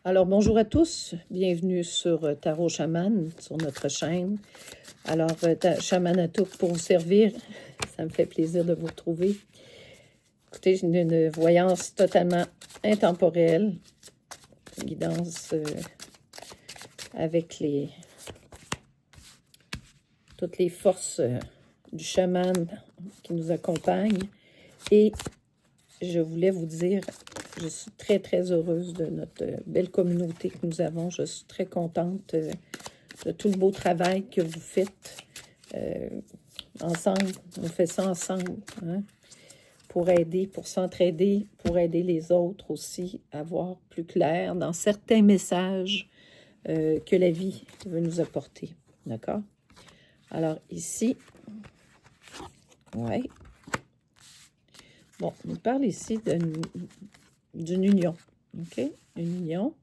Alors, bonjour à tous. Bienvenue sur Tarot Chaman, sur notre chaîne. Alors, Chamanatouk pour vous servir. Ça me fait plaisir de vous retrouver. Écoutez, j'ai une voyance totalement intemporelle. Une guidance avec toutes les forces du chaman qui nous accompagnent. Et je voulais vous dire, je suis très, très heureuse de notre belle communauté que nous avons. Je suis très contente de tout le beau travail que vous faites ensemble. On fait ça ensemble, hein, pour aider, pour s'entraider, pour aider les autres aussi à voir plus clair dans certains messages que la vie veut nous apporter. D'accord? Alors ici, ouais. Bon, on parle ici d'une union, OK? Une union,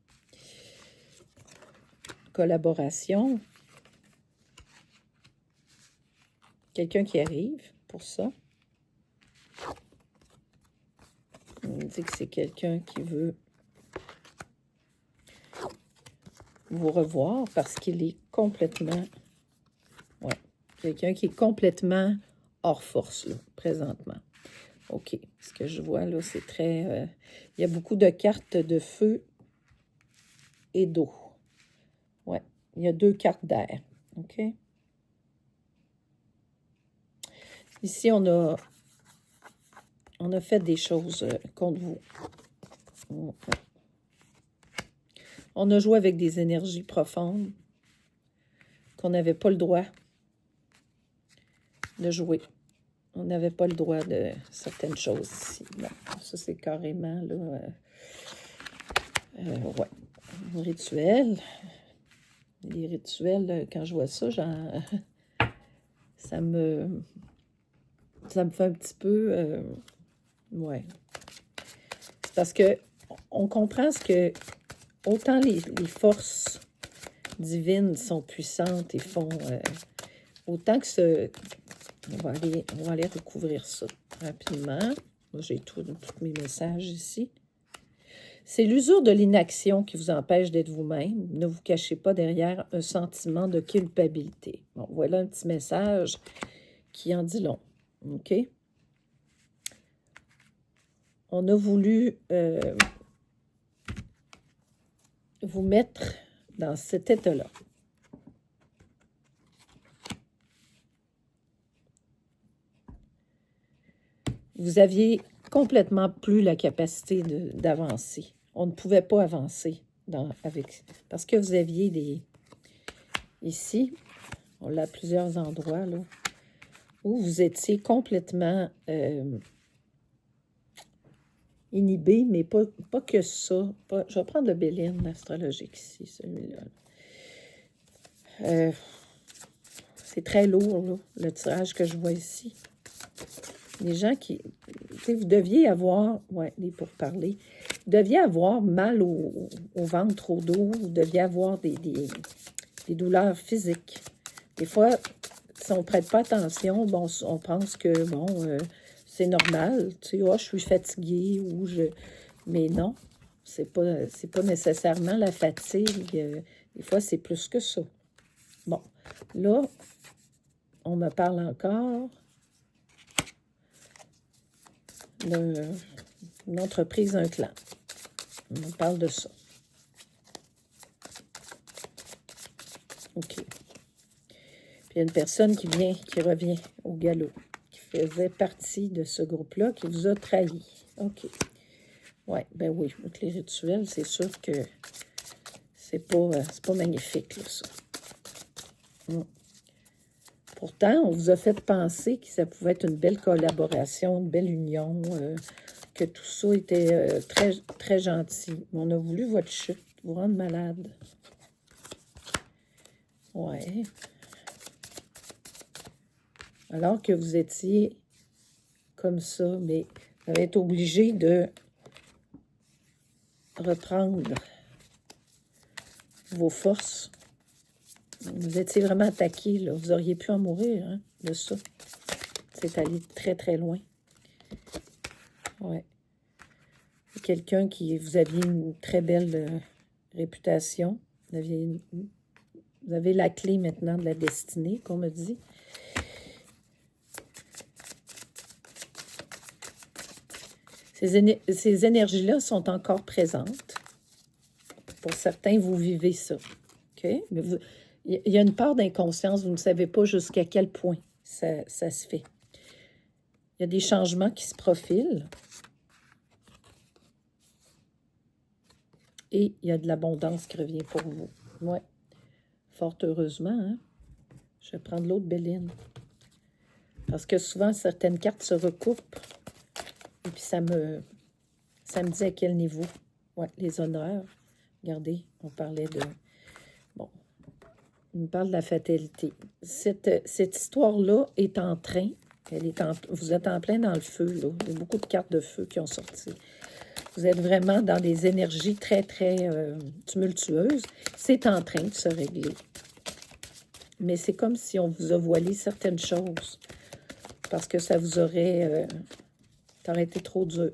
collaboration, quelqu'un qui arrive pour ça. On dit que c'est quelqu'un qui veut vous revoir parce qu'il est complètement, ouais, quelqu'un qui est complètement hors force, là, présentement. OK, ce que je vois, là, c'est très... il y a beaucoup de cartes de feu et d'eau. Ouais, il y a 2 cartes d'air, OK? Ici, on a fait des choses contre vous. On a joué avec des énergies profondes qu'on n'avait pas le droit de jouer. On n'avait pas le droit de certaines choses ici. Bon, ça, c'est carrément, là, ouais, un rituel. Les rituels, quand je vois ça, ça me fait un petit peu, ouais. C'est parce que on comprend ce que, autant les forces divines sont puissantes et font, autant que ce... On va aller recouvrir ça rapidement. Moi, j'ai tous mes messages ici. C'est l'usure de l'inaction qui vous empêche d'être vous-même. Ne vous cachez pas derrière un sentiment de culpabilité. Bon, voilà un petit message qui en dit long. OK? On a voulu vous mettre dans cet état-là. Vous aviez complètement plus la capacité d'avancer. On ne pouvait pas avancer parce que vous aviez des... Ici, on l'a à plusieurs endroits, là, où vous étiez complètement inhibé, mais pas que ça. Je vais prendre le Béline astrologique ici, celui-là. C'est très lourd, là, le tirage que je vois ici. Les gens qui... Vous deviez avoir... Ouais, les pourparlers. Vous deviez avoir mal au ventre, au dos. Vous deviez avoir des douleurs physiques. Des fois, si on ne prête pas attention, bon, on pense que, bon, c'est normal. Tu sais, oh, je suis fatiguée ou je... Mais non, c'est pas nécessairement la fatigue. Des fois, c'est plus que ça. Bon, là, on me parle encore d'une entreprise, un clan. On me parle de ça. OK. Puis il y a une personne qui revient au galop, qui faisait partie de ce groupe-là, qui vous a trahi. OK. Ouais, ben oui, avec les rituels, c'est sûr que c'est pas magnifique, là, ça. Pourtant, on vous a fait penser que ça pouvait être une belle collaboration, une belle union, que tout ça était très, très gentil. Mais on a voulu votre chute, vous rendre malade. Ouais. Alors que vous étiez comme ça, mais vous allez être obligé de reprendre vos forces. Vous étiez vraiment attaqué, là. Vous auriez pu en mourir, hein, de ça. C'est allé très, très loin. Ouais. Quelqu'un qui... Vous aviez une très belle réputation. Vous avez la clé maintenant de la destinée, qu'on me dit. Ces énergies-là sont encore présentes. Pour certains, vous vivez ça. OK? Mais il y a une part d'inconscience, vous ne savez pas jusqu'à quel point ça se fait. Il y a des changements qui se profilent. Et il y a de l'abondance qui revient pour vous. Ouais. Fort heureusement, hein? Je vais prendre l'autre Béline. Parce que souvent, certaines cartes se recoupent. Et puis, ça me dit à quel niveau. Ouais, les honneurs. Regardez, on parlait de... Bon, on parle de la fatalité. Cette histoire-là est en train... vous êtes en plein dans le feu, là. Il y a beaucoup de cartes de feu qui ont sorti. Vous êtes vraiment dans des énergies très, très tumultueuses. C'est en train de se régler. Mais c'est comme si on vous a voilé certaines choses. Parce que ça vous aurait... ça aurait été trop dur.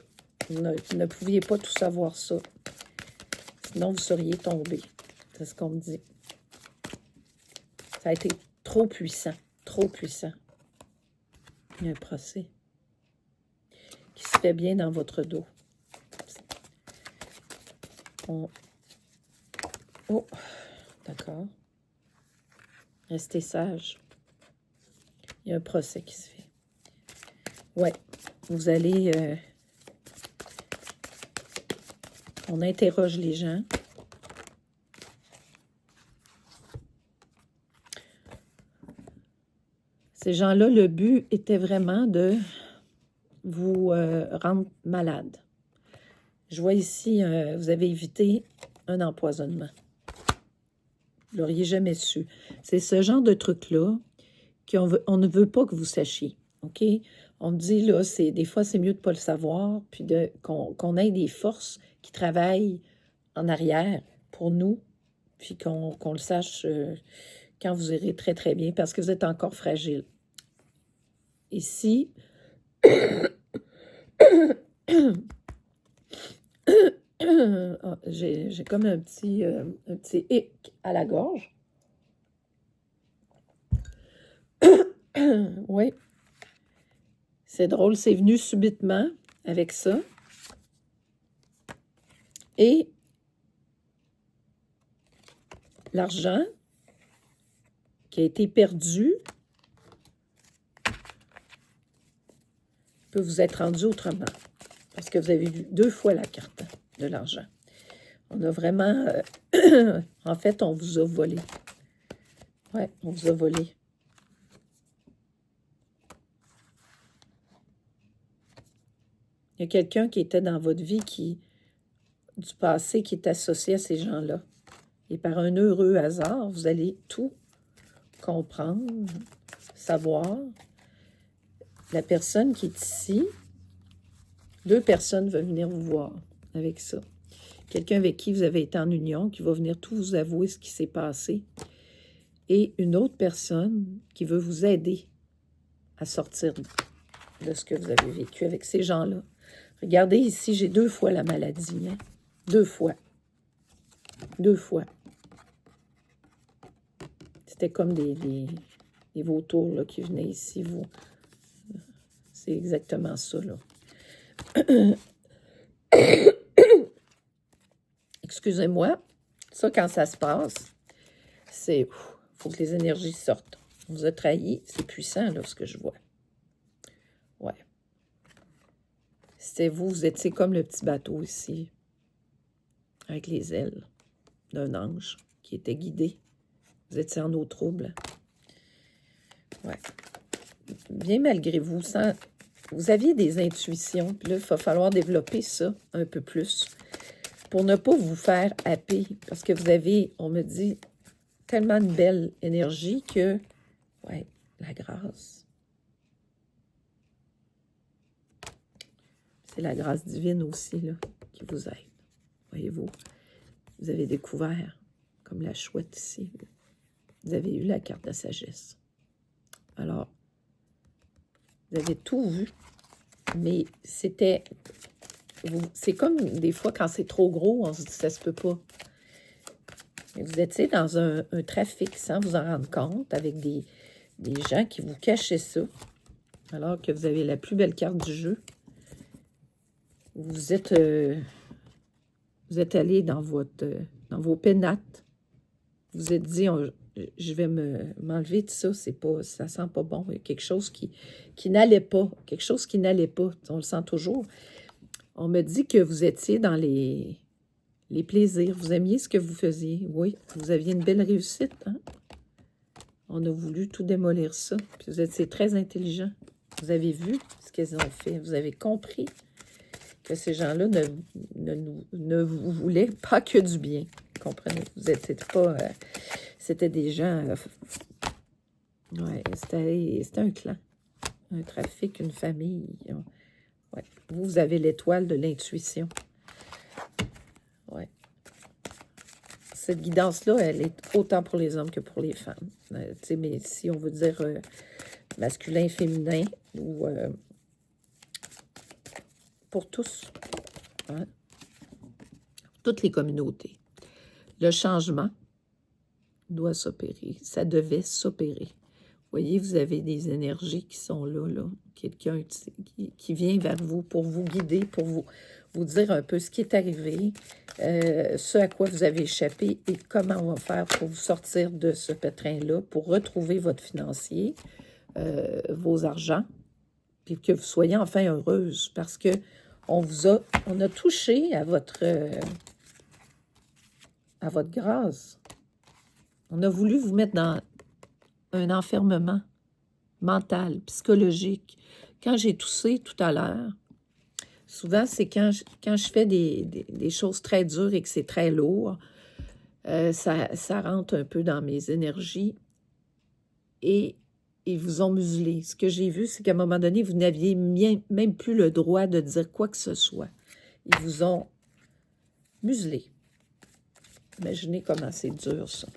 Vous ne pouviez pas tout savoir ça. Sinon, vous seriez tombé. C'est ce qu'on me dit. Ça a été trop puissant. Trop puissant. Il y a un procès qui se fait bien dans votre dos. Oh, d'accord. Restez sage. Il y a un procès qui se fait. Ouais, vous allez... on interroge les gens. Ces gens-là, le but était vraiment de vous rendre malade. Je vois ici, vous avez évité un empoisonnement. Vous l'auriez jamais su. C'est ce genre de truc-là qu'on ne veut pas que vous sachiez. OK? On me dit, là, des fois, c'est mieux de ne pas le savoir, puis qu'on ait des forces qui travaillent en arrière pour nous, puis qu'on le sache quand vous irez très, très bien, parce que vous êtes encore fragile. Ici, j'ai comme un petit hic à la gorge. Oui. C'est drôle, c'est venu subitement avec ça. Et l'argent qui a été perdu peut vous être rendu autrement. Parce que vous avez vu 2 fois la carte de l'argent. On a vraiment... en fait, on vous a volé. Ouais, on vous a volé. Il y a quelqu'un qui était dans votre vie du passé qui est associé à ces gens-là. Et par un heureux hasard, vous allez tout comprendre, savoir. La personne qui est ici, 2 personnes veulent venir vous voir avec ça. Quelqu'un avec qui vous avez été en union, qui va venir tout vous avouer ce qui s'est passé. Et une autre personne qui veut vous aider à sortir de ce que vous avez vécu avec ces gens-là. Regardez ici, j'ai 2 fois la maladie. Hein? 2 fois. 2 fois. C'était comme des vautours là, qui venaient ici. C'est exactement ça, là. Excusez-moi. Ça, quand ça se passe, c'est... Il faut que les énergies sortent. On vous a trahi. C'est puissant, là, ce que je vois. Ouais. C'était vous étiez comme le petit bateau ici, avec les ailes d'un ange qui était guidé. Vous étiez en eau trouble. Ouais. Bien malgré vous, vous aviez des intuitions, puis là, il va falloir développer ça un peu plus pour ne pas vous faire happer, parce que vous avez, on me dit, tellement de belle énergie que, ouais, la grâce. C'est la grâce divine aussi, là, qui vous aide. Voyez-vous, vous avez découvert, comme la chouette ici, vous avez eu la carte de la sagesse. Alors, vous avez tout vu, mais c'est comme des fois, quand c'est trop gros, on se dit, ça se peut pas. Et vous étiez dans un trafic sans vous en rendre compte, avec des gens qui vous cachaient ça, alors que vous avez la plus belle carte du jeu. Vous êtes allé dans vos pénates. Vous êtes dit, je vais m'enlever de ça, ça sent pas bon. Il y a quelque chose qui n'allait pas. Quelque chose qui n'allait pas. On le sent toujours. On me dit que vous étiez dans les plaisirs. Vous aimiez ce que vous faisiez. Oui, vous aviez une belle réussite. Hein? On a voulu tout démolir ça. Puis vous étiez très intelligent. Vous avez vu ce qu'ils ont fait. Vous avez compris que ces gens-là ne vous voulaient pas que du bien. Comprenez? Vous n'étiez pas... c'était des gens... ouais, c'était un clan. Un trafic, une famille. Ouais. Vous avez l'étoile de l'intuition. Ouais. Cette guidance-là, elle est autant pour les hommes que pour les femmes. Mais si on veut dire masculin, féminin, ou pour tous, hein? Toutes les communautés. Le changement doit s'opérer. Ça devait s'opérer. Vous voyez, vous avez des énergies qui sont là. Quelqu'un qui vient vers vous pour vous guider, pour vous dire un peu ce qui est arrivé, ce à quoi vous avez échappé et comment on va faire pour vous sortir de ce pétrin-là, pour retrouver votre financier, vos argents, puis que vous soyez enfin heureuse, parce que on a touché à votre grâce. On a voulu vous mettre dans un enfermement mental, psychologique. Quand j'ai toussé tout à l'heure, souvent, c'est quand je fais des choses très dures et que c'est très lourd, ça rentre un peu dans mes énergies et ils vous ont muselé. Ce que j'ai vu, c'est qu'à un moment donné, vous n'aviez même plus le droit de dire quoi que ce soit. Ils vous ont muselé. Imaginez comment c'est dur, ça.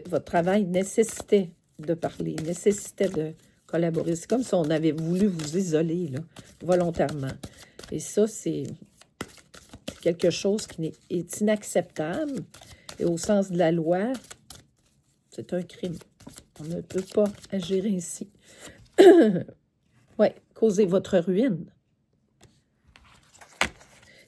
Votre travail nécessitait de parler, nécessitait de collaborer. C'est comme si on avait voulu vous isoler, là, volontairement. Et ça, c'est quelque chose qui est inacceptable. Et au sens de la loi, c'est un crime. On ne peut pas agir ainsi. Oui, causer votre ruine.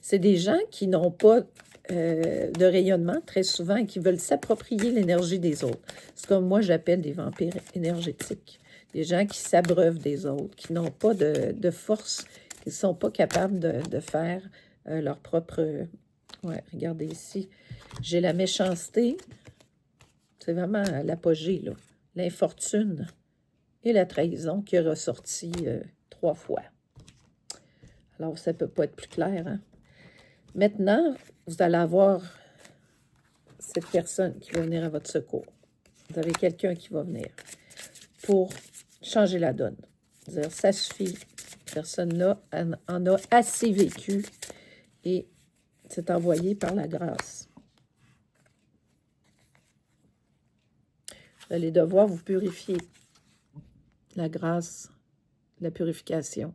C'est des gens qui n'ont pas de rayonnement, très souvent, et qui veulent s'approprier l'énergie des autres. C'est comme moi, j'appelle des vampires énergétiques. Des gens qui s'abreuvent des autres, qui n'ont pas de force, qui ne sont pas capables de faire leur propre... Ouais, regardez ici. J'ai la méchanceté. C'est vraiment l'apogée, là. L'infortune et la trahison qui est ressortie 3 fois. Alors, ça ne peut pas être plus clair, hein? Maintenant, vous allez avoir cette personne qui va venir à votre secours. Vous avez quelqu'un qui va venir pour changer la donne. Dire, ça suffit. Cette personne-là en a assez vécu et c'est envoyé par la grâce. Vous allez devoir vous purifier. La grâce, la purification.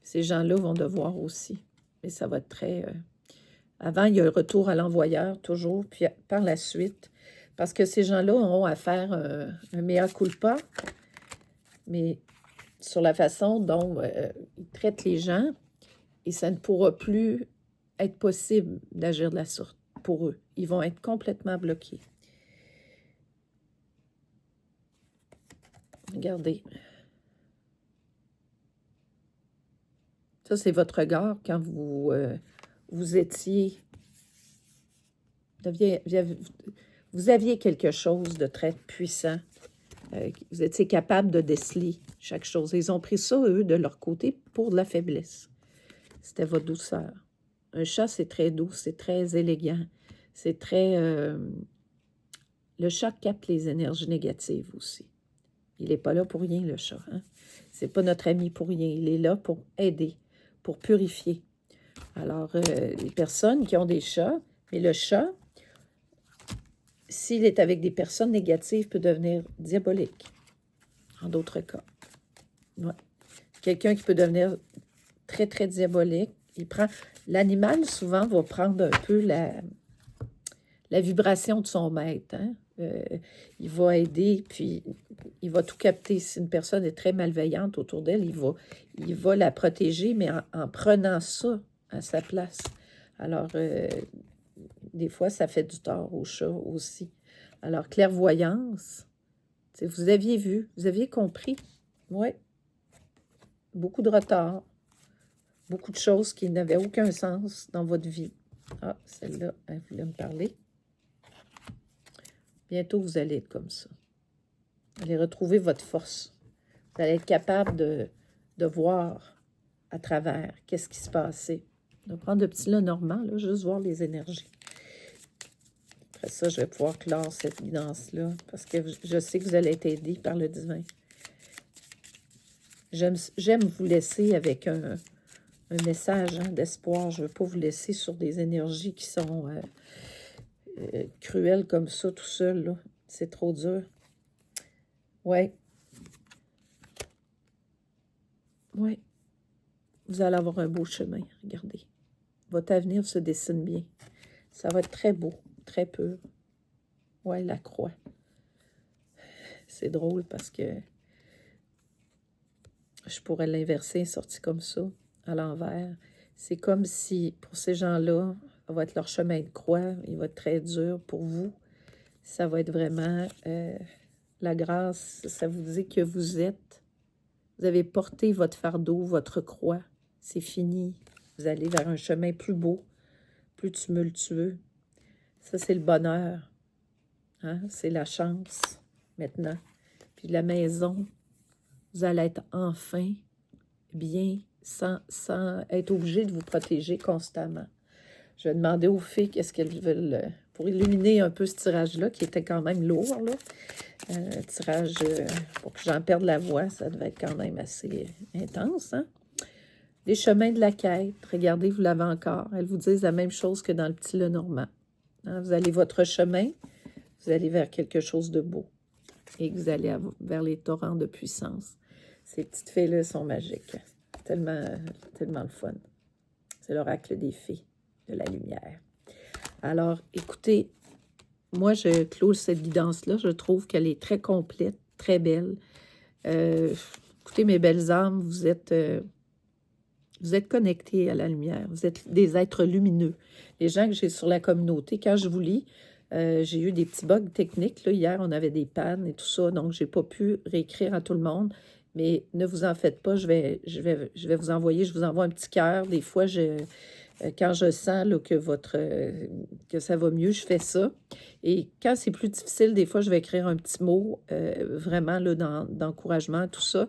Ces gens-là vont devoir aussi. Mais ça va être très... Avant, il y a le retour à l'envoyeur, toujours, puis par la suite, parce que ces gens-là auront à faire un mea culpa, mais sur la façon dont ils traitent les gens, et ça ne pourra plus être possible d'agir de la sorte pour eux. Ils vont être complètement bloqués. Regardez. Ça, c'est votre regard quand vous étiez... Vous aviez quelque chose de très puissant. Vous étiez capable de déceler chaque chose. Ils ont pris ça, eux, de leur côté, pour de la faiblesse. C'était votre douceur. Un chat, c'est très doux, c'est très élégant. C'est très... Le chat capte les énergies négatives aussi. Il n'est pas là pour rien, le chat. Hein? C'est pas notre ami pour rien. Il est là pour aider, pour purifier. Alors, les personnes qui ont des chats, mais le chat, s'il est avec des personnes négatives, peut devenir diabolique, en d'autres cas. Ouais. Quelqu'un qui peut devenir très, très diabolique, L'animal, souvent, va prendre un peu la vibration de son maître. Hein? Il va aider, puis il va tout capter. Si une personne est très malveillante autour d'elle, il va la protéger, mais en prenant ça à sa place. Alors, des fois, ça fait du tort au chat aussi. Alors, clairvoyance, vous aviez vu, vous aviez compris. Oui, beaucoup de retard, beaucoup de choses qui n'avaient aucun sens dans votre vie. Ah, celle-là, elle voulait me parler. Bientôt, vous allez être comme ça. Vous allez retrouver votre force. Vous allez être capable de voir à travers qu'est-ce qui se passait. Je vais prendre le petit Lenormand, là, juste voir les énergies. Après ça, je vais pouvoir clore cette guidance-là, parce que je sais que vous allez être aidé par le divin. J'aime vous laisser avec un message d'espoir. Je ne veux pas vous laisser sur des énergies qui sont cruelles comme ça, tout seul, là. C'est trop dur. Ouais. Ouais. Vous allez avoir un beau chemin, regardez. Votre avenir se dessine bien. Ça va être très beau, très pur. Ouais, la croix. C'est drôle parce que je pourrais l'inverser, sorti comme ça, à l'envers. C'est comme si, pour ces gens-là, ça va être leur chemin de croix. Il va être très dur pour vous. Ça va être vraiment la grâce. Ça vous dit que vous avez porté votre fardeau, votre croix. C'est fini. Vous allez vers un chemin plus beau, plus tumultueux. Ça, c'est le bonheur. Hein? C'est la chance, maintenant. Puis la maison, vous allez être enfin bien, sans être obligé de vous protéger constamment. Je vais demander aux fées qu'est-ce qu'elles veulent, pour illuminer un peu ce tirage-là, qui était quand même lourd, là. Tirage, pour que j'en perde la voix, ça devait être quand même assez intense, hein? Les chemins de la quête, regardez, vous l'avez encore. Elles vous disent la même chose que dans le petit Lenormand. Hein? Vous allez votre chemin, vous allez vers quelque chose de beau. Et vous allez vers les torrents de puissance. Ces petites fées-là sont magiques. Tellement, tellement le fun. C'est l'oracle des fées, de la lumière. Alors, écoutez, moi, je close cette guidance-là. Je trouve qu'elle est très complète, très belle. Écoutez, mes belles âmes, vous êtes connectés à la lumière. Vous êtes des êtres lumineux. Les gens que j'ai sur la communauté, quand je vous lis, j'ai eu des petits bugs techniques. Là. Hier, on avait des pannes et tout ça, donc je n'ai pas pu réécrire à tout le monde. Mais ne vous en faites pas, je vais vous envoyer, je vous envoie un petit cœur. Des fois, quand je sens là, que ça va mieux, je fais ça. Et quand c'est plus difficile, des fois, je vais écrire un petit mot, vraiment là, d'encouragement, tout ça.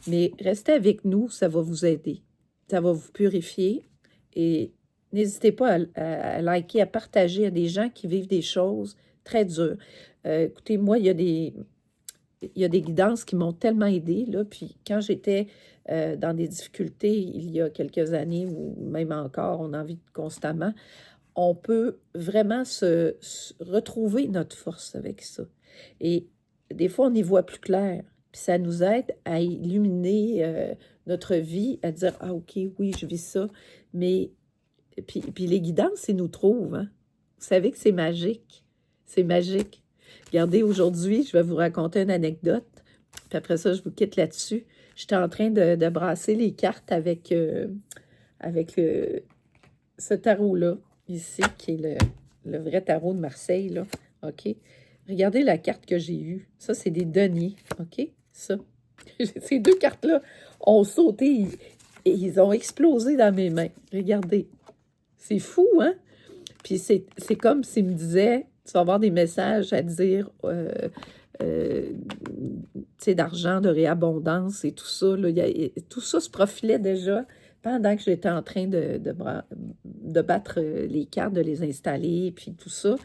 Mais restez avec nous, ça va vous aider. Ça va vous purifier. Et n'hésitez pas à liker, à partager à des gens qui vivent des choses très dures. Écoutez, moi, il y a des guidances qui m'ont tellement aidée, là. Puis quand j'étais dans des difficultés il y a quelques années, ou même encore, on en vit constamment, on peut vraiment se retrouver notre force avec ça. Et des fois, on y voit plus clair. Puis ça nous aide à illuminer notre vie, à dire « Ah, OK, oui, je vis ça. » Mais, puis les guidances, ils nous trouvent. Hein? Vous savez que c'est magique. C'est magique. Regardez, aujourd'hui, je vais vous raconter une anecdote. Puis après ça, je vous quitte là-dessus. J'étais en train de brasser les cartes avec ce tarot-là, ici, qui est le vrai tarot de Marseille, là. OK? Regardez la carte que j'ai eue. Ça, c'est des deniers. OK? Ça. Ces deux cartes-là ont sauté et ils ont explosé dans mes mains. Regardez. C'est fou, hein? Puis c'est comme s'il me disait, tu vas avoir des messages à dire, tu sais, d'argent, de réabondance et tout ça. Là, tout ça se profilait déjà pendant que j'étais en train de battre les cartes, de les installer, puis tout ça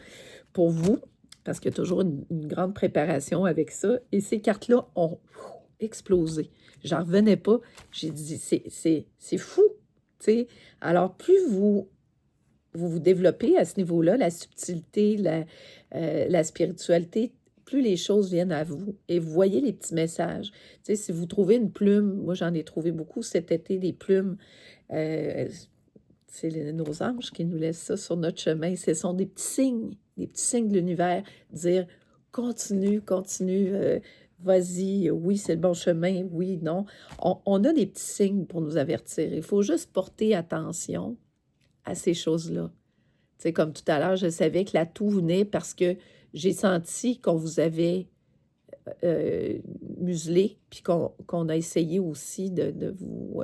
pour vous, parce qu'il y a toujours une grande préparation avec ça. Et ces cartes-là ont explosé. J'en revenais pas. J'ai dit, c'est fou, tu sais. Alors, plus vous développez à ce niveau-là, la subtilité, la spiritualité, plus les choses viennent à vous et vous voyez les petits messages. Tu sais, si vous trouvez une plume, moi j'en ai trouvé beaucoup cet été, des plumes, C'est nos anges qui nous laissent ça sur notre chemin. Ce sont des petits signes de l'univers. Dire, continue, continue, vas-y, oui, c'est le bon chemin, oui, non. On a des petits signes pour nous avertir. Il faut juste porter attention à ces choses-là. Tu sais, comme tout à l'heure, je savais que la toux venait parce que j'ai senti qu'on vous avait muselé, puis qu'on a essayé aussi de vous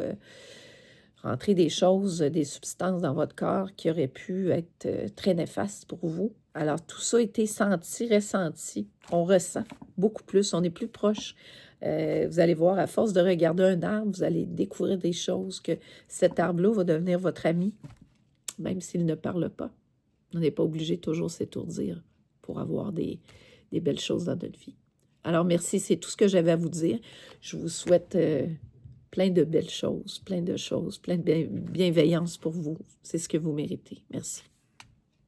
rentrer des choses, des substances dans votre corps qui auraient pu être très néfastes pour vous. Alors, tout ça a été senti, ressenti. On ressent beaucoup plus, on est plus proche. Vous allez voir, à force de regarder un arbre, vous allez découvrir des choses, que cet arbre-là va devenir votre ami, même s'il ne parle pas. On n'est pas obligé toujours s'étourdir pour avoir des belles choses dans notre vie. Alors, merci, c'est tout ce que j'avais à vous dire. Je vous souhaite plein de belles choses, plein de bienveillance pour vous. C'est ce que vous méritez. Merci.